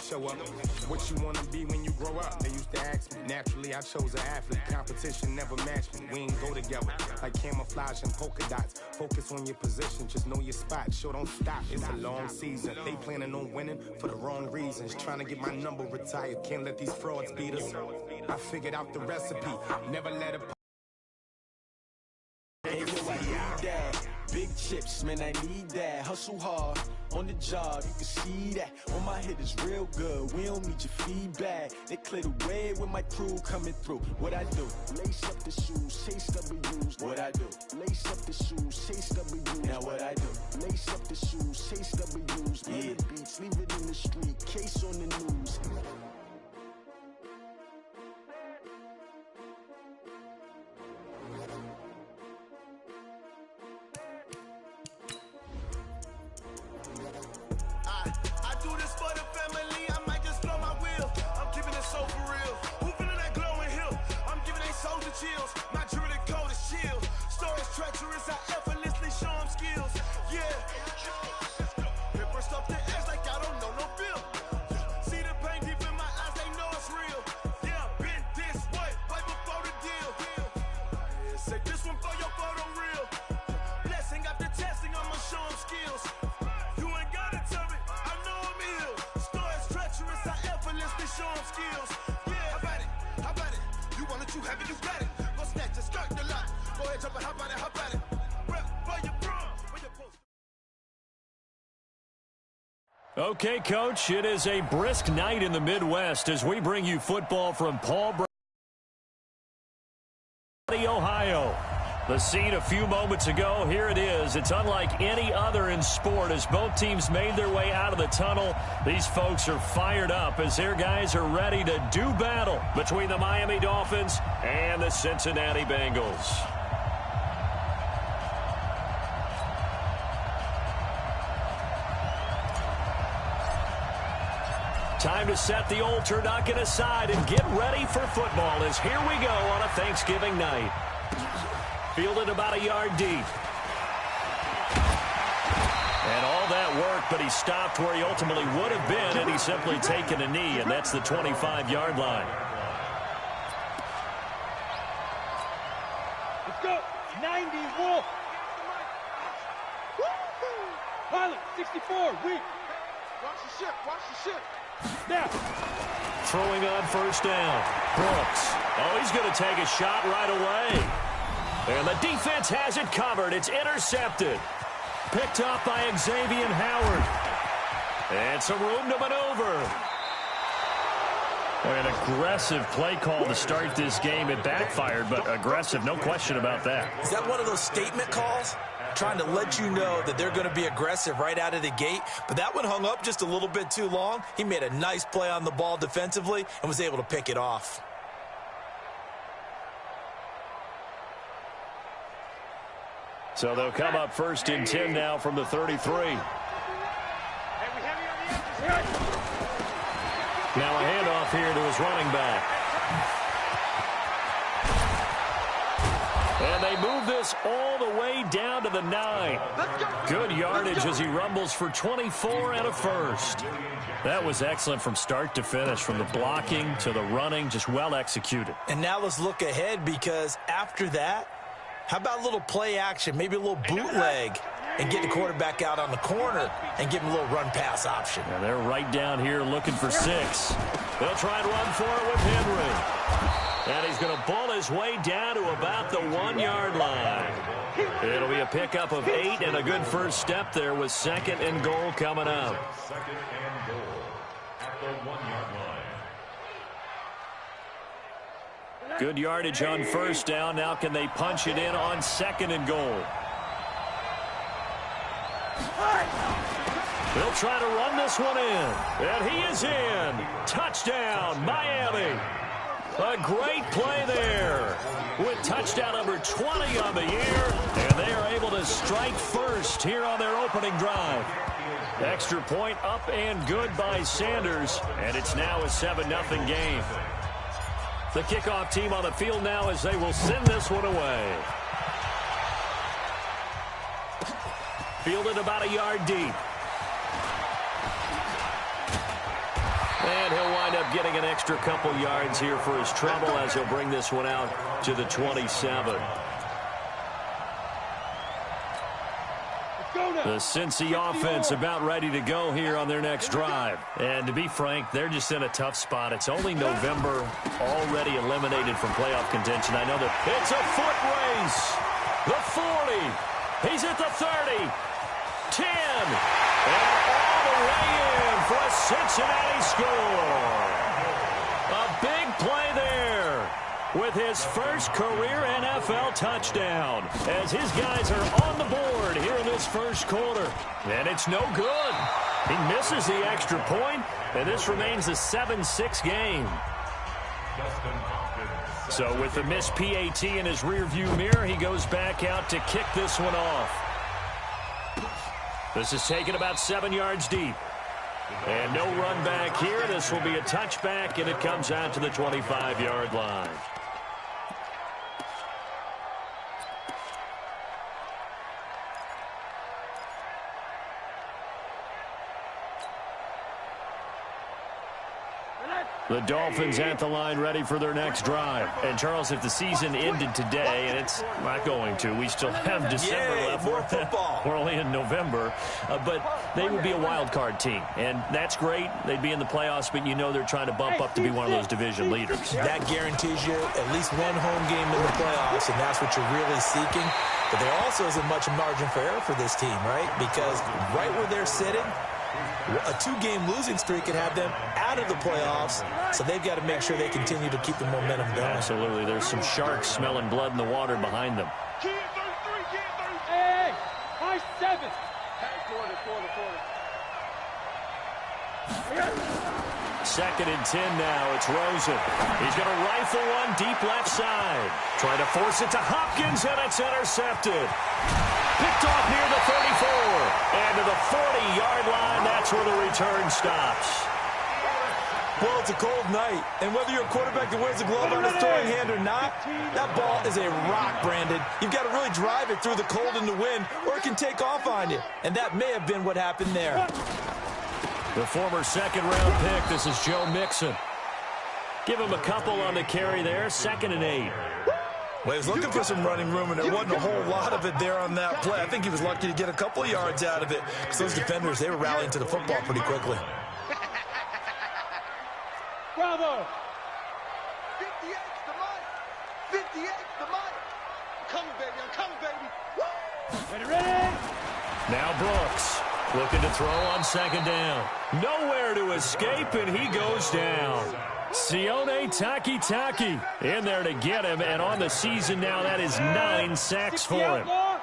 show up. What you wanna be when you grow up? They used to ask me. Naturally, I chose an athlete. Competition never matched me. We ain't go together like camouflage and polka dots. Focus on your position, just know your spot. Show don't stop. It's a long season. They planning on winning for the wrong reasons. Trying to get my number retired. Can't let these frauds beat us. I figured out the recipe. Never let it. Hey, yo, I need that. Big chips, man, I need that. Hustle hard on the job, you can see that. On my head is real good, we don't need your feedback. They clear the way with my crew coming through. What I do? Lace up the shoes, chase W's. What I do? Lace up the shoes, chase W's. Now what I do? Lace up the shoes, chase W's. Yeah, beats, leave it in the street, case on the news. Chills. My jewelry code is chill. Stories treacherous, I effortlessly show them skills. Yeah. Paper stuff the edge like I don't know no bill. See the pain deep in my eyes, they know it's real. Yeah, been this way, way before the deal. Yeah, say this one for your photo real. Blessing after testing, I'ma show them skills. You ain't gotta tell me, I know I'm ill. Stories treacherous, I effortlessly show them skills. Yeah, how about it? How about it? You want it, you have it, you got it. Go snatch it, skirt the lot. Go ahead, jump it, how about it, how about it? Rep where you from, where you post. Okay, Coach, it is a brisk night in the Midwest as we bring you football from Paul Brown, Ohio. The scene a few moments ago, here it is. It's unlike any other in sport as both teams made their way out of the tunnel. These folks are fired up as their guys are ready to do battle between the Miami Dolphins and the Cincinnati Bengals. Time to set the old turducken aside and get ready for football as here we go on a Thanksgiving night. Fielded about a yard deep. And all that work, but he stopped where he ultimately would have been had he simply taken a knee, and that's the 25-yard line. Let's go. 90, Wolf. Pilot, 64, weak. Watch the ship, watch the ship. Snap. Throwing on first down. Brooks. Oh, he's going to take a shot right away. And the defense has it covered. It's intercepted. Picked up by Xavier Howard. And some room to maneuver. An aggressive play call to start this game. It backfired, but aggressive, no question about that. Is that one of those statement calls? Trying to let you know that they're going to be aggressive right out of the gate. But that one hung up just a little bit too long. He made a nice play on the ball defensively and was able to pick it off. So they'll come up first and 10 now from the 33. Now a handoff here to his running back. And they move this all the way down to the 9. Good yardage as he rumbles for 24 and a first. That was excellent from start to finish, from the blocking to the running, just well executed. And now let's look ahead, because after that, how about a little play action, maybe a little bootleg, and get the quarterback out on the corner and give him a little run-pass option. Yeah, they're right down here looking for 6. They'll try and run for it with Henry. And he's going to ball his way down to about the 1-yard line. It'll be a pickup of 8 and a good first step there with 2nd and goal coming up. 2nd and goal at the 1-yard line. Good yardage on first down. Now can they punch it in on 2nd and goal? They'll try to run this one in. And he is in. Touchdown, Miami. A great play there with touchdown number 20 on the year. And they are able to strike first here on their opening drive. Extra point up and good by Sanders. And it's now a 7-0 game. The kickoff team on the field now as they will send this one away. Fielded about a yard deep. up getting an extra couple yards here for his trouble as he'll bring this one out to the 27. The Cincy offense about ready to go here on their next drive. And to be frank, they're just in a tough spot. It's only November, already eliminated from playoff contention. I know that it's a foot race. The 40. He's at the 30. 10. And all the way in for a Cincinnati score. A big play there with his first career NFL touchdown as his guys are on the board here in this first quarter. And it's no good. He misses the extra point, and this remains a 7-6 game. So with the missed PAT in his rearview mirror, he goes back out to kick this one off. This is taken about 7 yards deep. And no run back here. This will be a touchback, and it comes out to the 25-yard line. The Dolphins at the line ready for their next drive. And, Charles, if the season ended today, and it's not going to, we still have December left. More football. We're only in November. But they would be a wild card team. And that's great. They'd be in the playoffs, but you know they're trying to bump up to be one of those division leaders. That guarantees you at least one home game in the playoffs, and that's what you're really seeking. But there also isn't much margin for error for this team, right? Because right where they're sitting, a 2-game losing streak could have them out of the playoffs, so they've got to make sure they continue to keep the momentum going. Absolutely. There's some sharks smelling blood in the water behind them. Hey, high 7. Second and 10 now. It's Rosen. He's going to rifle one deep left side. Trying to force it to Hopkins, and it's intercepted. Picked off near the 34. And to the 40-yard line, that's where the return stops. Well, it's a cold night, and whether you're a quarterback that wears a glove on his throwing hand or not, that ball is a rock, Brandon. You've got to really drive it through the cold and the wind, or it can take off on you. And that may have been what happened there. The former second-round pick, this is Joe Mixon. Give him a couple on the carry there, 2nd and 8. Well, he was looking for some running room, and there wasn't a whole lot of it there on that play. I think he was lucky to get a couple of yards out of it, because those defenders, they were rallying to the football pretty quickly. Bravo! 58's the money! 58's the money! I'm coming, baby, I'm coming, baby! Woo! Ready? Now Brooks looking to throw on 2nd down. Nowhere to escape, and he goes down. Sione Takitaki in there to get him, and on the season now, that is 9 sacks for him. Hey,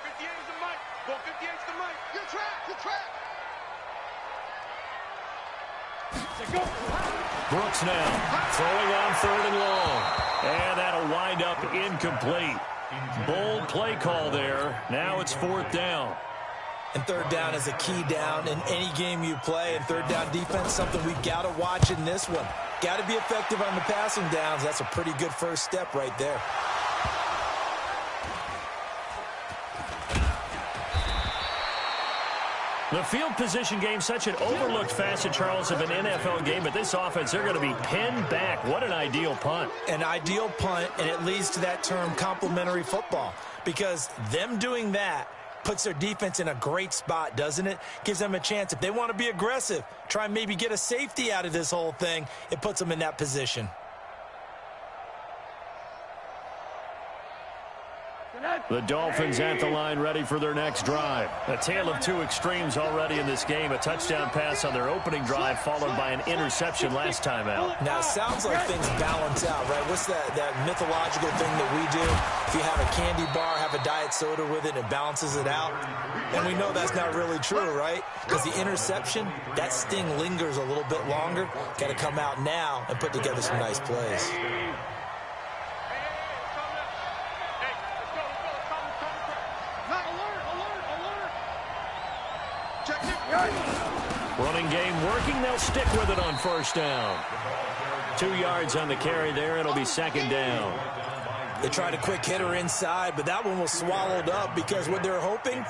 58's the money! Go 58's the money! You're trapped! You're trapped! Brooks now throwing on 3rd and long. And that'll wind up incomplete. Bold play call there. Now it's 4th down. And 3rd down is a key down in any game you play. And 3rd down defense, something we've got to watch in this one. Got to be effective on the passing downs. That's a pretty good first step right there. The field position game, such an overlooked facet, Charles, of an NFL game. But this offense, they're going to be pinned back. What an ideal punt. An ideal punt, and it leads to that term complementary football. Because them doing that puts their defense in a great spot, doesn't it? Gives them a chance. If they want to be aggressive, try and maybe get a safety out of this whole thing, it puts them in that position. The Dolphins at the line ready for their next drive. A tale of two extremes already in this game. A touchdown pass on their opening drive followed by an interception last time out. Now, it sounds like things balance out, right? What's that mythological thing that we do? If you have a candy bar, have a diet soda with it, it balances it out. And we know that's not really true, right? Because the interception, that sting lingers a little bit longer. Got to come out now and put together some nice plays. Running game working. They'll stick with it on 1st down. 2 yards on the carry there. It'll be 2nd down. They tried a quick hitter inside, but that one was swallowed up because what they're hoping,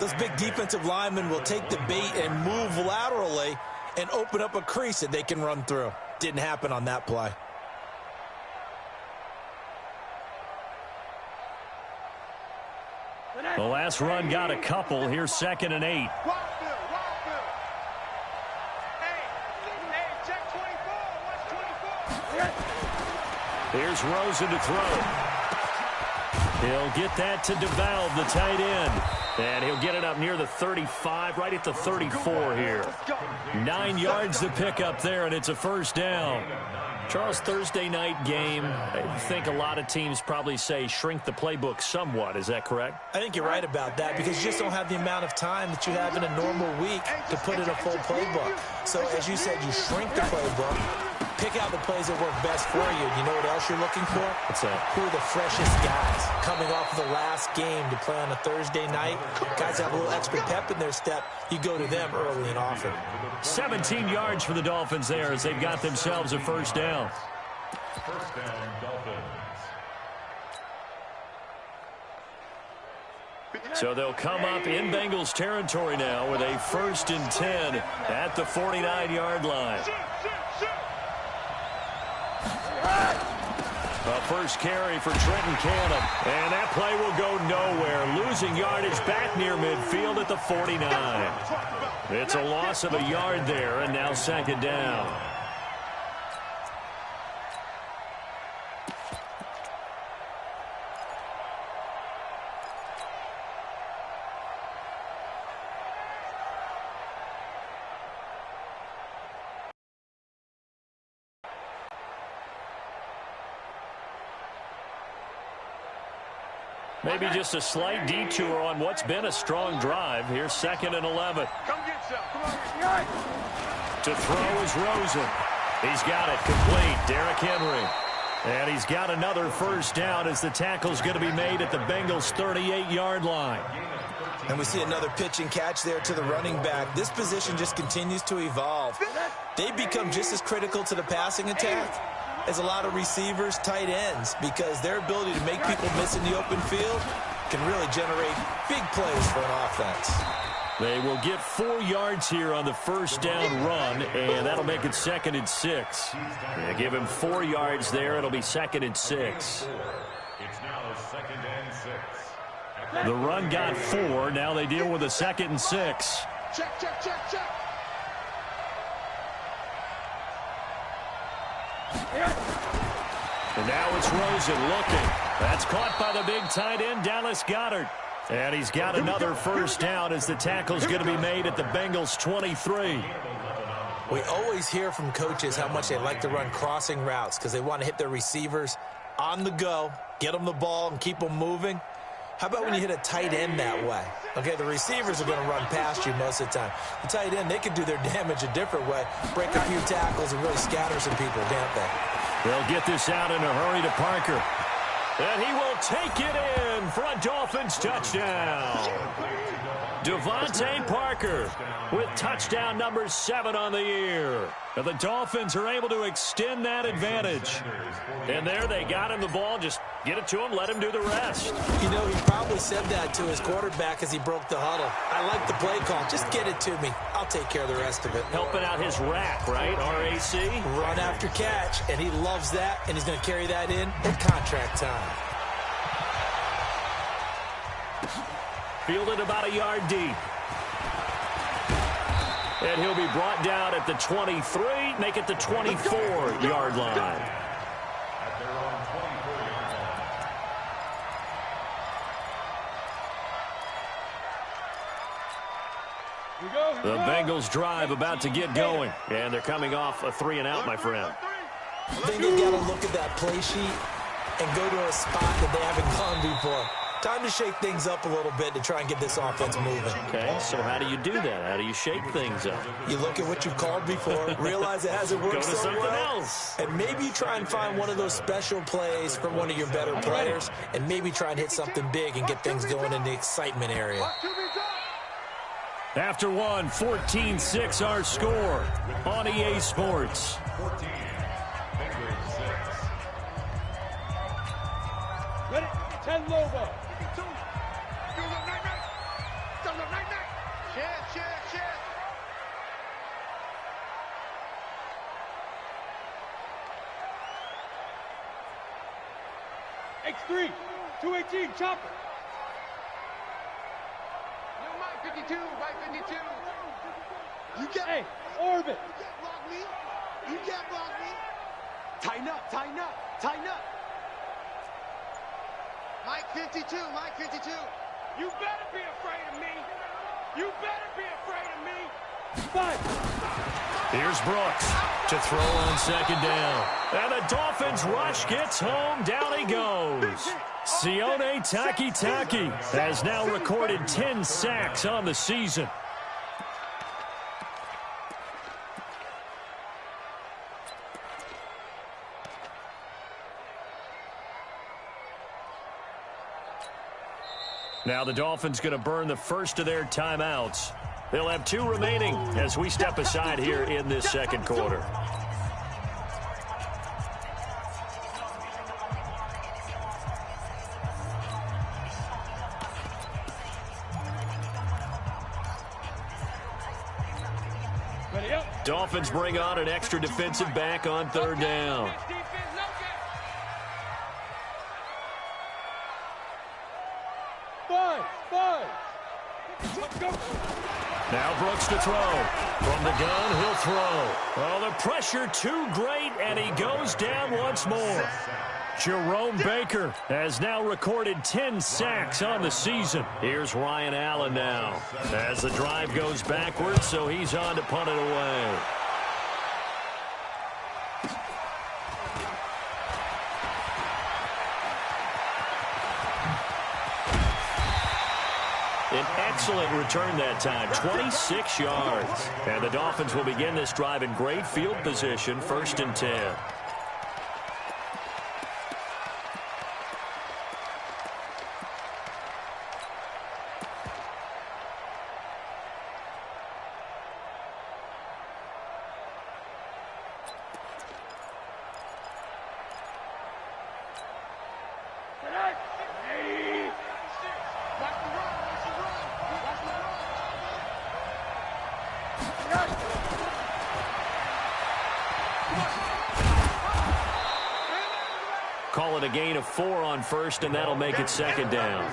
those big defensive linemen will take the bait and move laterally and open up a crease that they can run through. Didn't happen on that play. The last run got a couple. Here's 2nd and 8. Here's Rosen to throw. He'll get that to DeValve, the tight end. And he'll get it up near the 35, right at the 34 here. 9 yards to pick up there, and it's a first down. Charles, Thursday night game, I think a lot of teams probably say shrink the playbook somewhat. Is that correct? I think you're right about that because you just don't have the amount of time that you have in a normal week to put in a full playbook. So, as you said, you shrink the playbook, pick out the plays that work best for you. You know what else you're looking for? What's that? Who are the freshest guys coming off of the last game to play on a Thursday night? Guys have a little extra pep in their step. You go to them early and often. 17 yards for the Dolphins there as they've got themselves a first down. First down, Dolphins. So they'll come up in Bengals territory now with a 1st and 10 at the 49-yard line. A first carry for Trenton Cannon. And that play will go nowhere. Losing yardage back near midfield at the 49. It's a loss of a yard there, and now 2nd down. Maybe just a slight detour on what's been a strong drive. Here's 2nd and 11. Come get some. Come on. To throw is Rosen. He's got it complete. Derrick Henry. And he's got another first down as the tackle's going to be made at the Bengals' 38-yard line. And we see another pitch and catch there to the running back. This position just continues to evolve. They become just as critical to the passing attack as a lot of receivers, tight ends, because their ability to make people miss in the open field can really generate big plays for an offense. They will get 4 yards here on the first down run, and that'll make it 2nd and 6. Yeah, give him 4 yards there. It'll be 2nd and 6. It's now 2nd and 6. The run got 4. Now they deal with a 2nd and 6. Check, check, check, check. And now it's Rosen looking. That's caught by the big tight end, Dallas Goedert. And he's got another first down as the tackle's going to be made at the Bengals' 23. We always hear from coaches how much they like to run crossing routes because they want to hit their receivers on the go, get them the ball, and keep them moving. How about when you hit a tight end that way? Okay, the receivers are going to run past you most of the time. The tight end, they can do their damage a different way, break a few tackles and really scatter some people, can't they? They'll get this out in a hurry to Parker. And he will take it in for a Dolphins touchdown. Devontae Parker with touchdown number 7 on the year. And the Dolphins are able to extend that advantage. And there they got him the ball. Just get it to him, let him do the rest. You know, he probably said that to his quarterback as he broke the huddle. I like the play call. Just get it to me. I'll take care of the rest of it. Helping out his rack, right? R-A-C? Run after catch, and he loves that, and he's going to carry that in at contract time. Fielded about a yard deep. And he'll be brought down at the 23, make it the 24-yard line. At their own 24-yard line. The Bengals drive about to get going. And they're coming off a 3-and-out, my friend. I think they've got to look at that play sheet and go to a spot that they haven't gone before. Time to shake things up a little bit to try and get this offense moving. Okay, so how do you do that? How do you shake things up? You look at what you've called before, realize it hasn't worked Go to so something well, else. and maybe you try and find one of those special plays from one of your better players, and maybe try and hit something big and get things going in the excitement area. After one, 14-6 our score on EA Sports. 14. Bengals 6. Ready? 10 Lobo. X3, 218, chopper. No, Mike 52, Mike 52. You get, hey, orbit. You can't block me. You can't block me. Tighten up, tighten up, tighten up. Mike 52, Mike 52. You better be afraid of me. You better be afraid of me. Five. Here's Brooks to throw on second down. And the Dolphins rush gets home. Down he goes. Sione Takitaki has now recorded 10 sacks on the season. Now the Dolphins going to burn the first of their timeouts. They'll have 2 remaining as we step aside here in this second quarter. Dolphins bring on an extra defensive back on third down. Now Brooks to throw. From the gun, he'll throw. Oh, the pressure too great, and he goes down once more. Jerome Baker has now recorded 10 sacks on the season. Here's Ryan Allen now as the drive goes backwards, so he's on to punt it away. An excellent return that time, 26 yards. And the Dolphins will begin this drive in great field position, 1st and 10. Call it a gain of 4 on first, and that'll make it second down.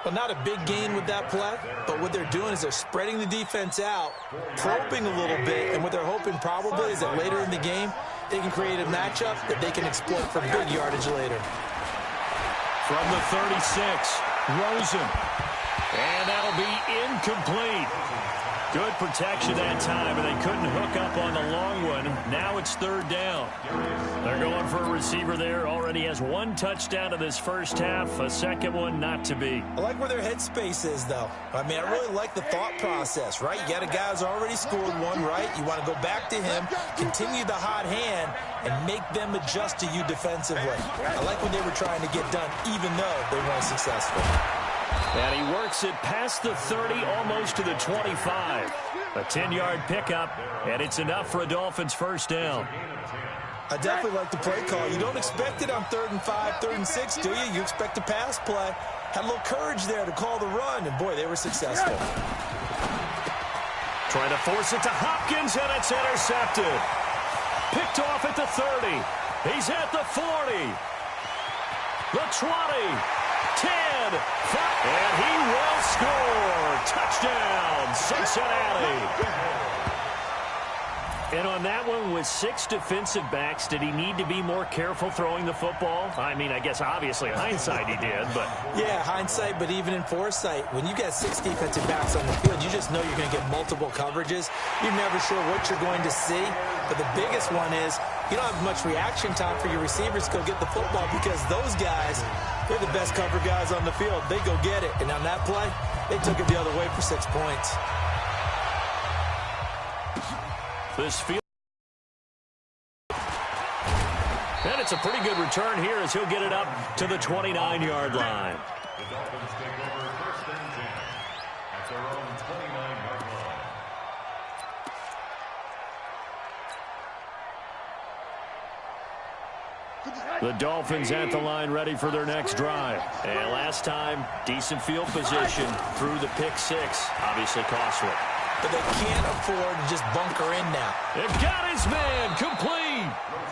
Well, not a big gain with that play, but what they're doing is they're spreading the defense out, probing a little bit, and what they're hoping probably is that later in the game, they can create a matchup that they can exploit for big yardage later. From the 36, Rosen. And that'll be incomplete. Good protection that time, and they couldn't hook up on the long one. Now it's third down. They're going for a receiver there. Already has 1 touchdown in this first half. A second one not to be. I like where their headspace is, though. I mean, I really like the thought process, right? You got a guy who's already scored 1, right? You want to go back to him, continue the hot hand, and make them adjust to you defensively. I like what they were trying to get done, even though they weren't successful. And he works it past the 30, almost to the 25. A 10-yard pickup, and it's enough for a Dolphins first down. I definitely like the play call. You don't expect it on 3rd and 5, 3rd and 6, do you? You expect a pass play. Had a little courage there to call the run, and boy, they were successful. Trying to force it to Hopkins, and it's intercepted. Picked off at the 30. He's at the 40. The 20. 10, 5, and he will score. Touchdown, Cincinnati. And on that one, with 6 defensive backs, did he need to be more careful throwing the football? I mean, I guess obviously in hindsight he did, but... Yeah, hindsight, but even in foresight, when you got 6 defensive backs on the field, you just know you're going to get multiple coverages. You're never sure what you're going to see. But the biggest one is you don't have much reaction time for your receivers to go get the football because those guys, they're the best cover guys on the field. They go get it. And on that play, they took it the other way for 6 points. This field. And it's a pretty good return here as he'll get it up to the 29-yard line. The Dolphins take over 1st and 10 at their own 29-yard line. The Dolphins at the line ready for their next drive. And last time, decent field position through the pick 6. Obviously costly. But they can't afford to just bunker in now. They've got his man complete.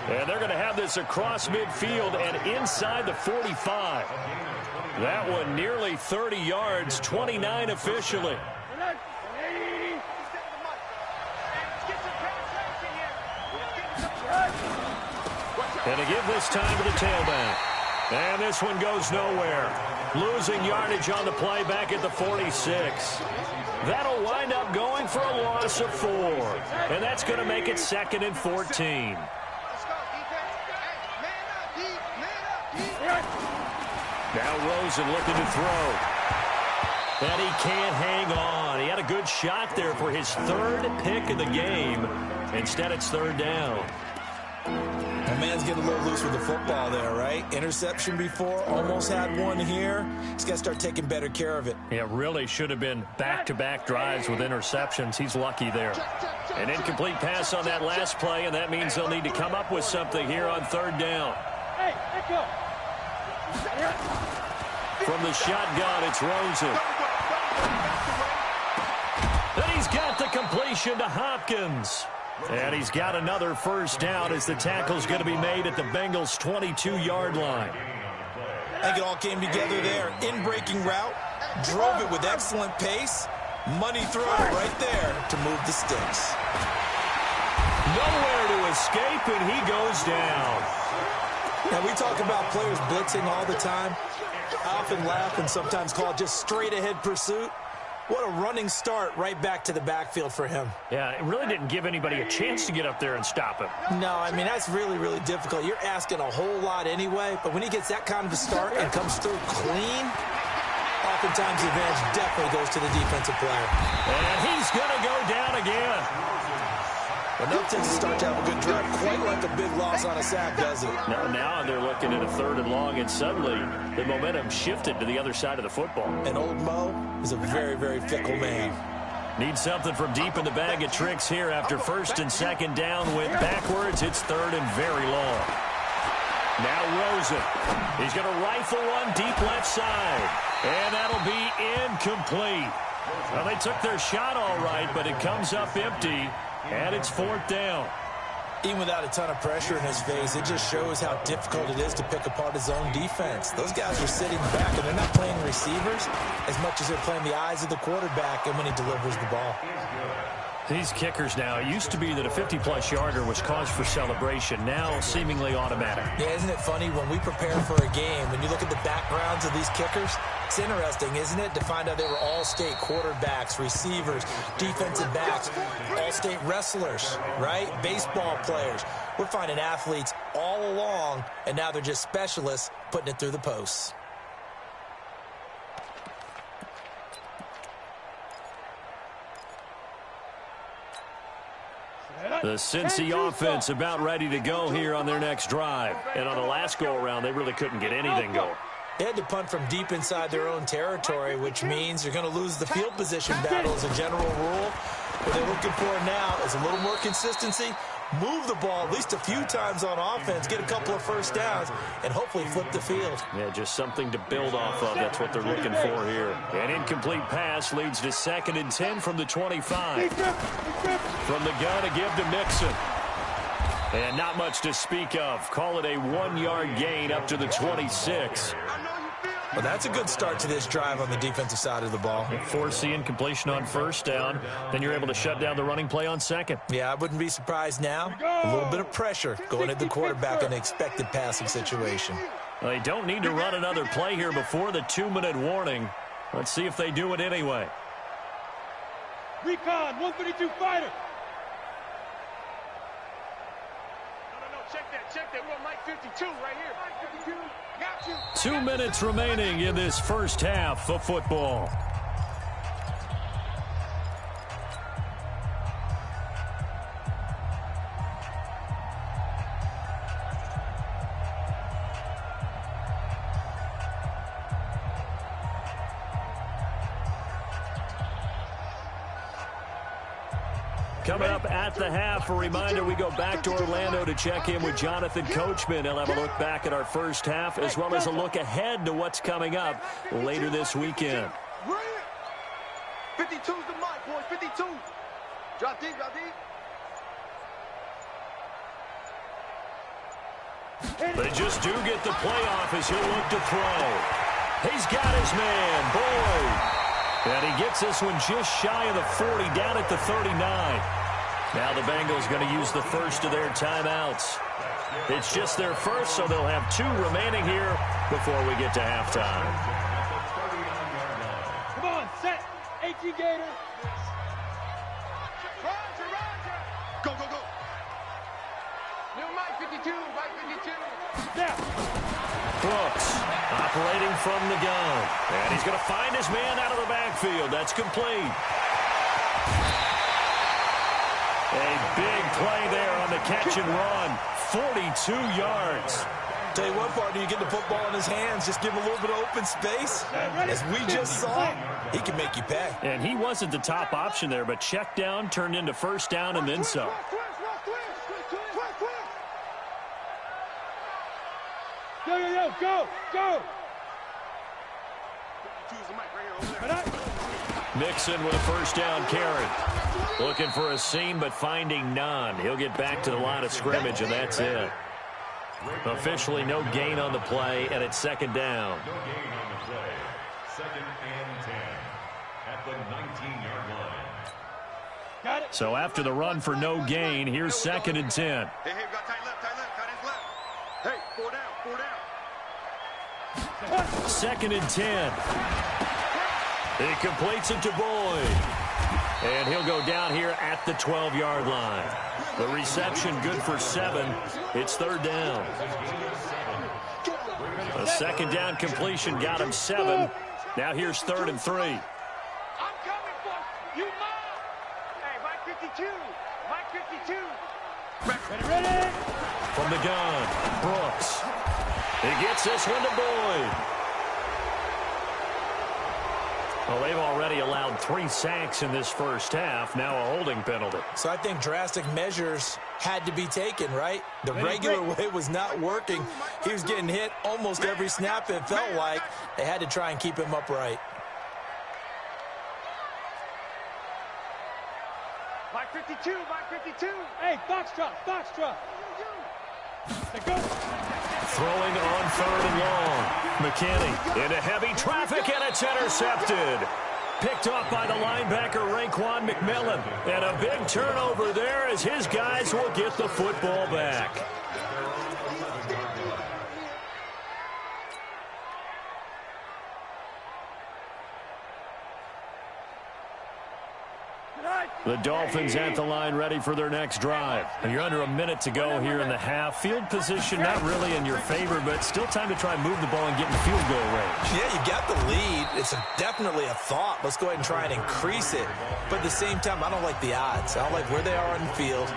And they're going to have this across midfield and inside the 45. That one nearly 30 yards, 29 officially. And to give this time to the tailback. And this one goes nowhere. Losing yardage on the play back at the 46. That'll wind up going for a loss of 4. And that's going to make it 2nd and 14. Now Rosen looking to throw. And he can't hang on. He had a good shot there for his 3rd pick of the game. Instead, it's 3rd down. The man's getting a little loose with the football there, right? Interception before, almost had one here. He's got to start taking better care of it. Yeah, really should have been back-to-back drives with interceptions. He's lucky there. An incomplete pass on that last play, and that means they'll need to come up with something here on 3rd down. Hey, let go. From the shotgun, it's Rosen. And he's got the completion to Hopkins. And he's got another 1st down as the tackle's going to be made at the Bengals' 22-yard line. I think it all came together there. In-breaking route, drove it with excellent pace. Money throw right there to move the sticks. Nowhere to escape, and he goes down. Now, we talk about players blitzing all the time. I often laugh and sometimes call it just straight-ahead pursuit. What a running start right back to the backfield for him. Yeah, it really didn't give anybody a chance to get up there and stop him. No, I mean, that's really, really difficult. You're asking a whole lot anyway, but when he gets that kind of a start and comes through clean, oftentimes the advantage definitely goes to the defensive player. And he's going to go down again. Enough to start to have a good drive. Quite like a big loss on a sack, does it? Now they're looking at a 3rd and long, and suddenly the momentum shifted to the other side of the football. And old Mo is a very, very fickle man. Need something from deep in the bag of tricks here after 1st and 2nd down. Went backwards. It's 3rd and very long. Now Rosen. He's going to rifle one deep left side. And that'll be incomplete. Well, they took their shot all right, but it comes up empty. And it's 4th down. Even without a ton of pressure in his face, it just shows how difficult it is to pick apart his own defense. Those guys are sitting back, and they're not playing receivers as much as they're playing the eyes of the quarterback and when he delivers the ball. These kickers now, it used to be that a 50-plus yarder was cause for celebration. Now seemingly automatic. Yeah, isn't it funny when we prepare for a game, when you look at the backgrounds of these kickers, it's interesting, isn't it, to find out they were all-state quarterbacks, receivers, defensive backs, all-state wrestlers, right? Baseball players. We're finding athletes all along, and now they're just specialists putting it through the posts. The Cincy offense about ready to go here on their next drive. And on the last go-around, they really couldn't get anything going. They had to punt from deep inside their own territory, which means you're going to lose the field position battle as a general rule. What they're looking for now is a little more consistency, move the ball at least a few times on offense, get a couple of 1st downs, and hopefully flip the field. Yeah, just something to build off of. That's what they're looking for here. An incomplete pass leads to 2nd and 10 from the 25. From the gun, a give to Mixon. And not much to speak of. Call it a 1-yard gain up to the 26. Well, that's a good start to this drive on the defensive side of the ball. Force the incompletion on 1st down. Then you're able to shut down the running play on 2nd. Yeah, I wouldn't be surprised now. A little bit of pressure going at the quarterback in an expected passing situation. Well, they don't need to run another play here before the 2-minute warning. Let's see if they do it anyway. Recon, 152 fighter. No, check that. We're on Mike 52 right here. Mike 52. Got you. 2 minutes remaining in this 1st half of football. Coming up at the half, a reminder, we go back to Orlando to check in with Jonathan Coachman. He'll have a look back at our 1st half, as well as a look ahead to what's coming up later this weekend. 52's the mark, boys. 52. Drop deep, drop deep. They just do get the playoff as he'll look to throw. He's got his man, Boyd. And he gets this one just shy of the 40, down at the 39. Now the Bengals going to use the first of their timeouts. It's just their first, so they'll have 2 remaining here before we get to halftime. Come on, set. AT Gator. Go, go, go. New Mike 52, Mike 52. Now. Brooks operating from the gun. And he's going to find his man out of the backfield. That's complete. A big play there on the catch and run. 42 yards. Tell you what, partner, you get the football in his hands, just give him a little bit of open space. As we just saw, he can make you pay. And he wasn't the top option there, but check down turned into first down and then some. Go. Mixon with a first down carry. Looking for a seam, but finding none. He'll get back to the line of scrimmage, and that's it. Officially no gain on the play, and it's second down. No gain on the play. 2nd and 10 at the 19-yard line. Got it. So after the run for no gain, here's 2nd and 10. Hey, we got tight left, tight ends left. Hey, 4 down. 2nd and 10. He completes it to Boyd. And he'll go down here at the 12-yard line. The reception good for 7. It's 3rd down. A second down completion got him 7. Now here's 3rd and 3. I'm coming for you, Mom. Hey, Mike 52. Mike 52. Ready. From the gun, Brooks. He gets this one to Boyd. Well, they've already allowed 3 sacks in this first half. Now a holding penalty. So I think drastic measures had to be taken, right? The regular way was not working. He was getting hit almost every snap, it felt like. They had to try and keep him upright. Mike 52. Hey, Foxtrot. Go. Throwing on 3rd and long. McKinney into heavy traffic, and it's intercepted. Picked off by the linebacker, Raekwon McMillan. And a big turnover there as his guys will get the football back. The Dolphins at the line ready for their next drive. And you're under a minute to go here in the half. Field position not really in your favor, but still time to try and move the ball and get in field goal range. Yeah, you got the lead. It's definitely a thought. Let's go ahead and try and increase it. But at the same time, I don't like the odds. I don't like where they are on the field.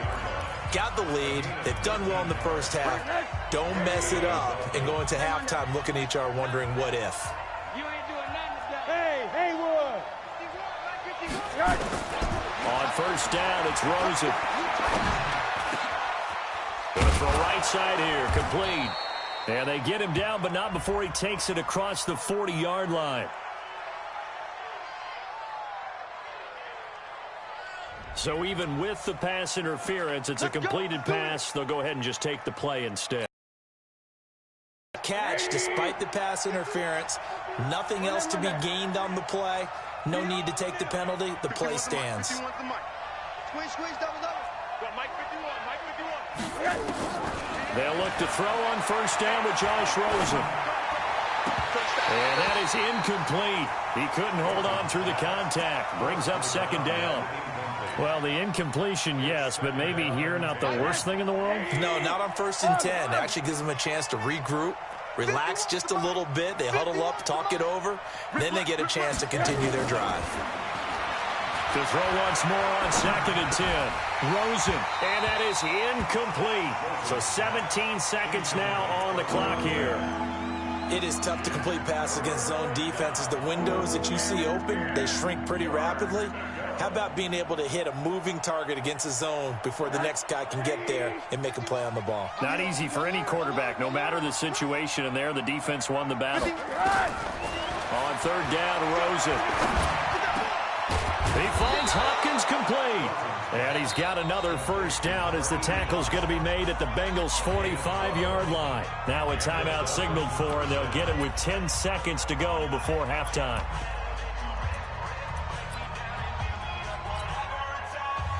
Got the lead. They've done well in the first half. Don't mess it up and go into halftime looking at each other wondering what if. You ain't doing nothing today. Hey, Haywood. On first down, it's Rosen. Going to throw right side here, complete. And they get him down, but not before he takes it across the 40-yard line. So even with the pass interference, it's a completed pass. They'll go ahead and just take the play instead. Catch despite the pass interference. Nothing else to be gained on the play. No need to take the penalty. The play stands. Squeeze, double. Mike 51. They'll look to throw on first down with Josh Rosen. And that is incomplete. He couldn't hold on through the contact. Brings up second down. Well, the incompletion, yes, but maybe here not the worst thing in the world? No, not on 1st and 10. It actually gives them a chance to regroup, relax just a little bit. They huddle up, talk it over. Then they get a chance to continue their drive. To throw once more on 2nd and 10. Rosen, and that is incomplete. So 17 seconds now on the clock here. It is tough to complete passes against zone defenses. The windows that you see open, they shrink pretty rapidly. How about being able to hit a moving target against a zone before the next guy can get there and make a play on the ball? Not easy for any quarterback, no matter the situation, and there the defense won the battle. On 3rd down, Rosen. He finds Hopkins complete. And he's got another first down as the tackle's going to be made at the Bengals' 45-yard line. Now a timeout signaled for, and they'll get it with 10 seconds to go before halftime.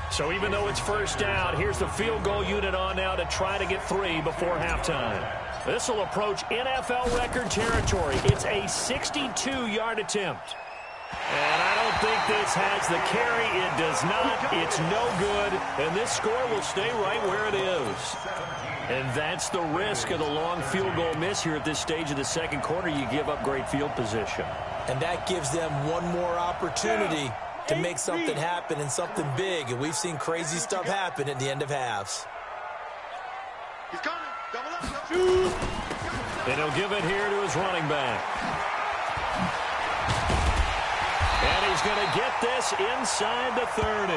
So even though it's first down, here's the field goal unit on now to try to get 3 before halftime. This will approach NFL record territory. It's a 62-yard attempt. And I don't think this has the carry. It does not. It's no good. And this score will stay right where it is. And that's the risk of the long field goal miss here at this stage of the second quarter. You give up great field position. And that gives them one more opportunity to make something happen and something big. And we've seen crazy stuff happen at the end of halves. He's coming. Double up. And he'll give it here to his running back. And he's going to get this inside the 30.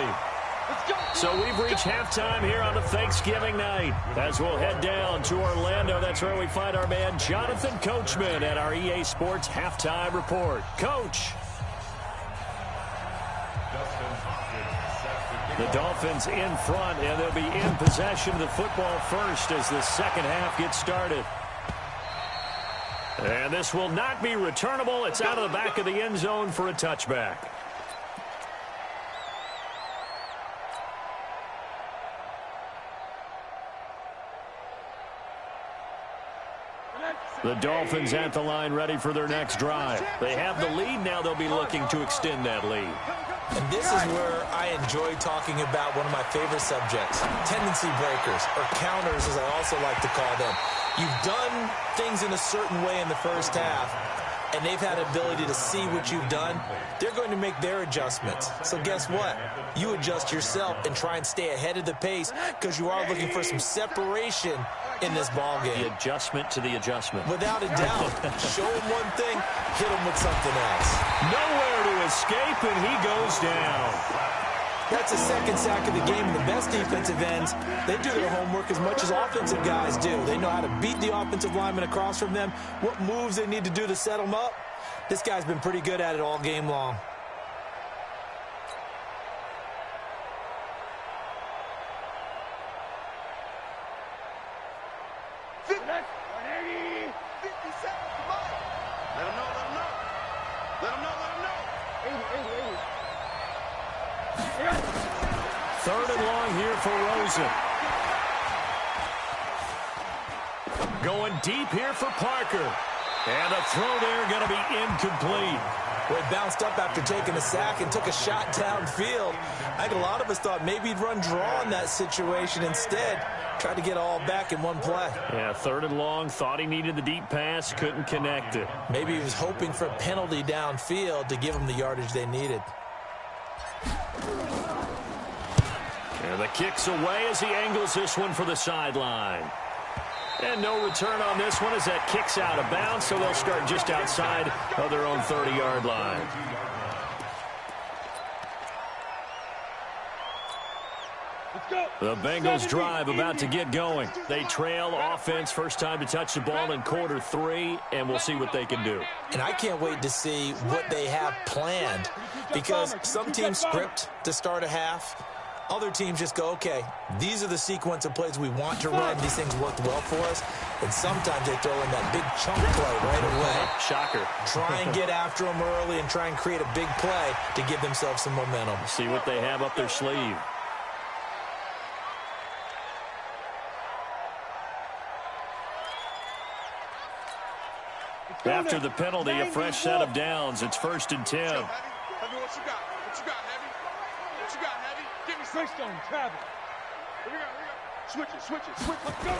So we've reached halftime here on a Thanksgiving night. As we'll head down to Orlando, that's where we find our man Jonathan Coachman at our EA Sports Halftime Report. Coach. The Dolphins in front, and they'll be in possession of the football first as the second half gets started. And this will not be returnable. It's out of the back of the end zone for a touchback. The Dolphins at the line ready for their next drive. They have the lead. Now they'll be looking to extend that lead. And this is where I enjoy talking about one of my favorite subjects, tendency breakers, or counters as I also like to call them. You've done things in a certain way in the first half, and they've had the ability to see what you've done. They're going to make their adjustments. So guess what? You adjust yourself and try and stay ahead of the pace because you are looking for some separation in this ball game. The adjustment to the adjustment. Without a doubt. Show him one thing, hit him with something else. Nowhere to escape, and he goes down. That's a second sack of the game. The best defensive ends, they do their homework as much as offensive guys do. They know how to beat the offensive lineman across from them, what moves they need to do to set them up. This guy's been pretty good at it all game long. Third and long here for Rosen. Going deep here for Parker. And the throw there going to be incomplete. Well, he bounced up after taking a sack and took a shot downfield. I think a lot of us thought maybe he'd run draw in that situation. Instead, tried to get all back in one play. Yeah, third and long. Thought he needed the deep pass. Couldn't connect it. Maybe he was hoping for a penalty downfield to give him the yardage they needed. And the kick's away as he angles this one for the sideline. And no return on this one as that kick's out of bounds, so they'll start just outside of their own 30-yard line. The Bengals drive about to get going. They trail offense, first time to touch the ball in quarter 3, and we'll see what they can do. And I can't wait to see what they have planned, because some teams script to start a half. Other teams just go, okay, these are the sequence of plays we want to run. These things worked well for us. And sometimes they throw in that big chunk play right away. Shocker. Try and get after them early and try and create a big play to give themselves some momentum. See what they have up their sleeve. After the penalty, a fresh set of downs. It's 1st and 10. Heavy, what you got? What you got, Heavy? What you got, Heavy? Give me some. Switch on Travis. Here we go. Switch it. Let's go.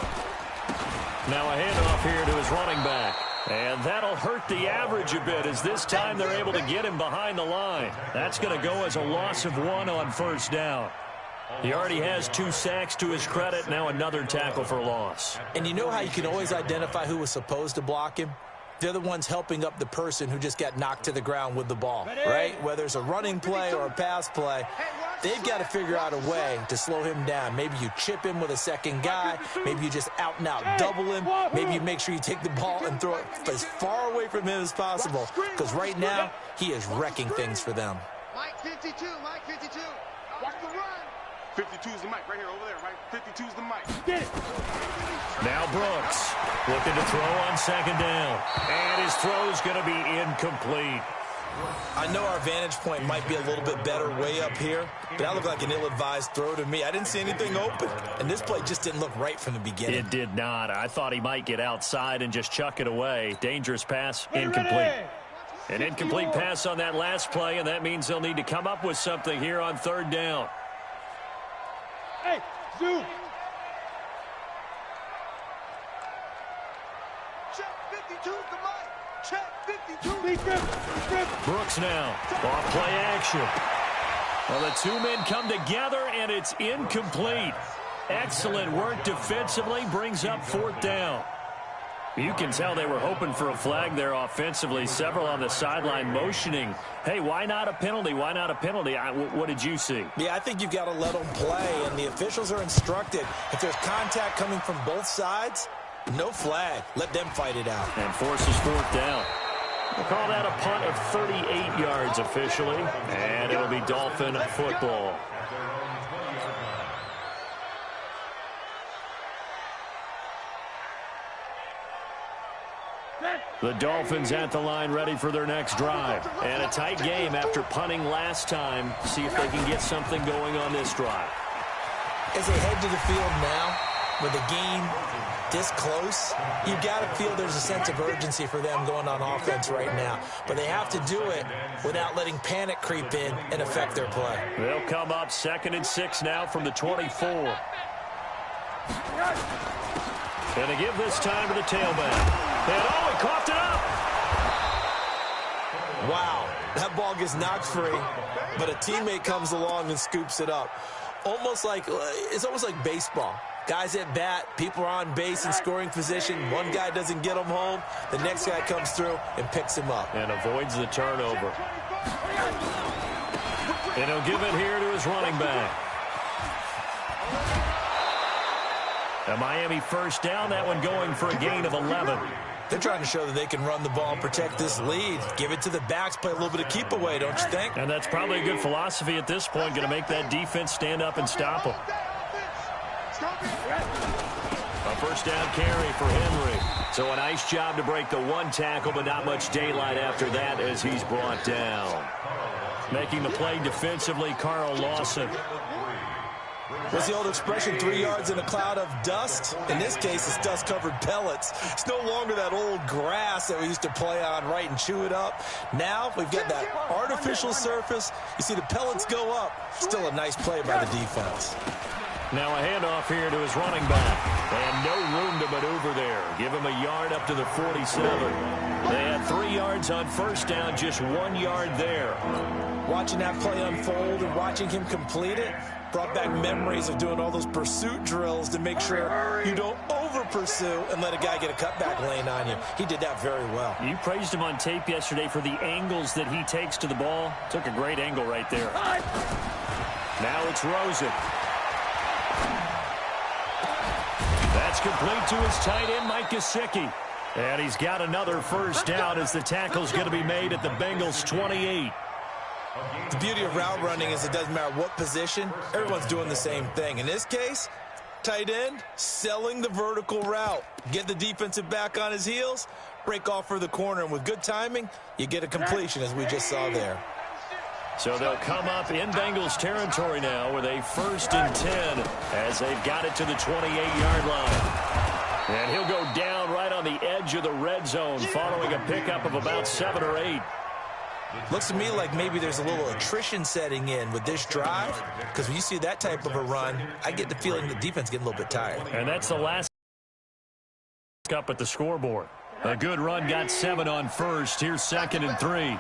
Now a handoff here to his running back. And that'll hurt the average a bit as this time they're able to get him behind the line. That's going to go as a loss of 1 on first down. He already has 2 sacks to his credit. Now another tackle for loss. And you know how you can always identify who was supposed to block him? They're the ones helping up the person who just got knocked to the ground with the ball, right? Whether it's a running play or a pass play, they've got to figure out a way to slow him down. Maybe you chip him with a second guy. Maybe you just out and out double him. Maybe you make sure you take the ball and throw it as far away from him as possible, because right now he is wrecking things for them. Mike 52, Mike 52. Watch the run. 52 is the mic right here, over there, right? 52 is the mic. Get it. Now Brooks looking to throw on second down. And his throw is going to be incomplete. I know our vantage point might be a little bit better way up here, but that looked like an ill-advised throw to me. I didn't see anything open, and this play just didn't look right from the beginning. It did not. I thought he might get outside and just chuck it away. Dangerous pass, incomplete. An incomplete pass on that last play, and that means they'll need to come up with something here on third down. Hey, zoom. Check 52's the mic. Check 52. Brooks now off play action. Well, the two men come together, and it's incomplete. Excellent work defensively, brings up fourth down. You can tell they were hoping for a flag there offensively. Several on the sideline motioning, hey, why not a penalty? Why not a penalty? What did you see? Yeah, I think you've got to let them play, and the officials are instructed. If there's contact coming from both sides, no flag. Let them fight it out. And forces fourth down. We'll call that a punt of 38 yards officially, and it'll be Dolphin football. The Dolphins at the line ready for their next drive. And a tight game after punting last time. See if they can get something going on this drive. As they head to the field now, with the game this close, you've got to feel there's a sense of urgency for them going on offense right now. But they have to do it without letting panic creep in and affect their play. They'll come up 2nd and 6 now from the 24. And they give this time to the tailback. And oh, he coughed it up. Wow, that ball gets knocked free, but a teammate comes along and scoops it up. It's almost like baseball. Guys at bat, people are on base in scoring position. One guy doesn't get him home. The next guy comes through and picks him up. And avoids the turnover. And he'll give it here to his running back. A Miami first down, that one going for a gain of 11. They're trying to show that they can run the ball and protect this lead. Give it to the backs, play a little bit of keep away, don't you think? And that's probably a good philosophy at this point, going to make that defense stand up and stop them. A first down carry for Henry. So a nice job to break the one tackle, but not much daylight after that as he's brought down. Making the play defensively, Carl Lawson. What's the old expression, 3 yards in a cloud of dust? In this case, it's dust-covered pellets. It's no longer that old grass that we used to play on, right, and chew it up. Now we've got that artificial surface. You see the pellets go up. Still a nice play by the defense. Now a handoff here to his running back. And no room to maneuver there. Give him a yard up to the 47. They had 3 yards on first down, just 1 yard there. Watching that play unfold and watching him complete it brought back memories of doing all those pursuit drills to make sure you don't over-pursue and let a guy get a cutback lane on you. He did that very well. You praised him on tape yesterday for the angles that he takes to the ball. Took a great angle right there. Now it's Rosen. That's complete to his tight end, Mike Gesicki. And he's got another first down as the tackle's going to be made at the Bengals' 28. The beauty of route running is it doesn't matter what position, everyone's doing the same thing. In this case, tight end, selling the vertical route. Get the defensive back on his heels, break off for the corner, and with good timing, you get a completion, as we just saw there. So they'll come up in Bengals territory now with a 1st and 10 as they've got it to the 28-yard line. And he'll go down right on the edge of the red zone following a pickup of about 7 or 8. Looks to me like maybe there's a little attrition setting in with this drive, because when you see that type of a run, I get the feeling the defense getting a little bit tired. And that's the last up at the scoreboard. A good run got 7 on first. Here's 2nd and 3.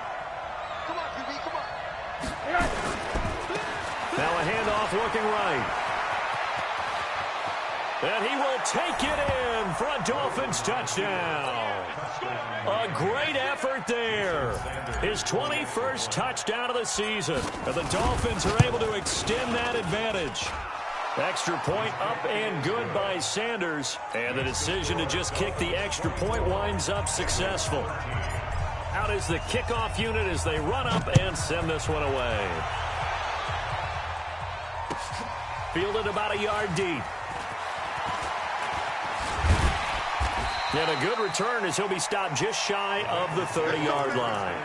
Now a handoff looking right. And he will take it in for a Dolphins touchdown. A great effort there. His 21st touchdown of the season. And the Dolphins are able to extend that advantage. Extra point up and good by Sanders. And the decision to just kick the extra point winds up successful. Out is the kickoff unit as they run up and send this one away. Fielded about a yard deep. And a good return as he'll be stopped just shy of the 30-yard line.